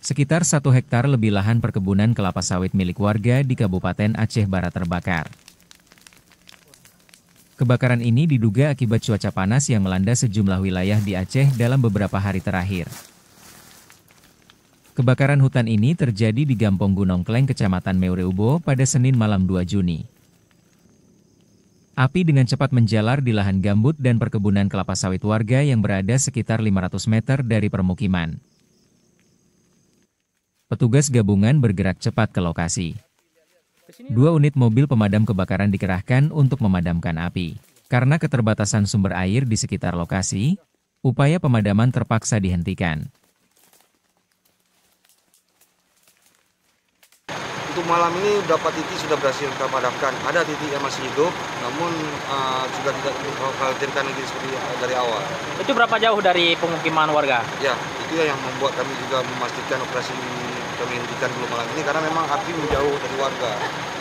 Sekitar 1 hektar lebih lahan perkebunan kelapa sawit milik warga di Kabupaten Aceh Barat terbakar. Kebakaran ini diduga akibat cuaca panas yang melanda sejumlah wilayah di Aceh dalam beberapa hari terakhir. Kebakaran hutan ini terjadi di Gampong Gunung Kleng, Kecamatan Meureubo pada Senin malam 2 Juni. Api dengan cepat menjalar di lahan gambut dan perkebunan kelapa sawit warga yang berada sekitar 500 meter dari permukiman. Petugas gabungan bergerak cepat ke lokasi. 2 unit mobil pemadam kebakaran dikerahkan untuk memadamkan api. Karena keterbatasan sumber air di sekitar lokasi, upaya pemadaman terpaksa dihentikan. Untuk malam ini beberapa titik sudah berhasil kita padamkan. Ada titik yang masih hidup, namun juga tidak dikhawatirkan lagi seperti dari awal. Itu berapa jauh dari pemukiman warga? Ya, itu yang membuat kami juga memastikan operasi kami hentikan dulu malam ini karena memang api menjauh dari warga.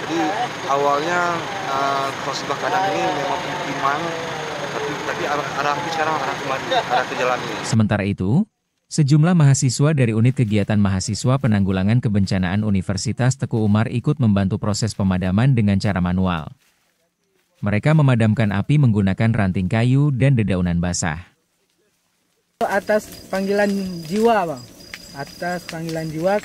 Jadi awalnya sebelah kanan ini memang pemukiman, tapi arah api sekarang arah kembali, arah ke jalan ini. Sementara itu, sejumlah mahasiswa dari Unit Kegiatan Mahasiswa Penanggulangan Kebencanaan Universitas Teguh Umar ikut membantu proses pemadaman dengan cara manual. Mereka memadamkan api menggunakan ranting kayu dan dedaunan basah. Atas panggilan jiwa, Bang. Atas panggilan jiwa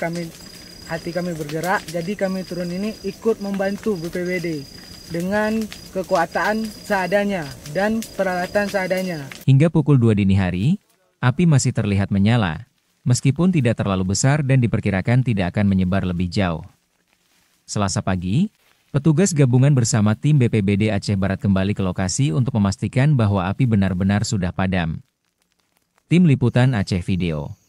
hati kami bergerak, jadi kami turun ini ikut membantu BPBD dengan kekuatan seadanya dan peralatan seadanya. Hingga pukul 2 dini hari, api masih terlihat menyala, meskipun tidak terlalu besar dan diperkirakan tidak akan menyebar lebih jauh. Selasa pagi, petugas gabungan bersama tim BPBD Aceh Barat kembali ke lokasi untuk memastikan bahwa api benar-benar sudah padam. Tim Liputan Aceh Video.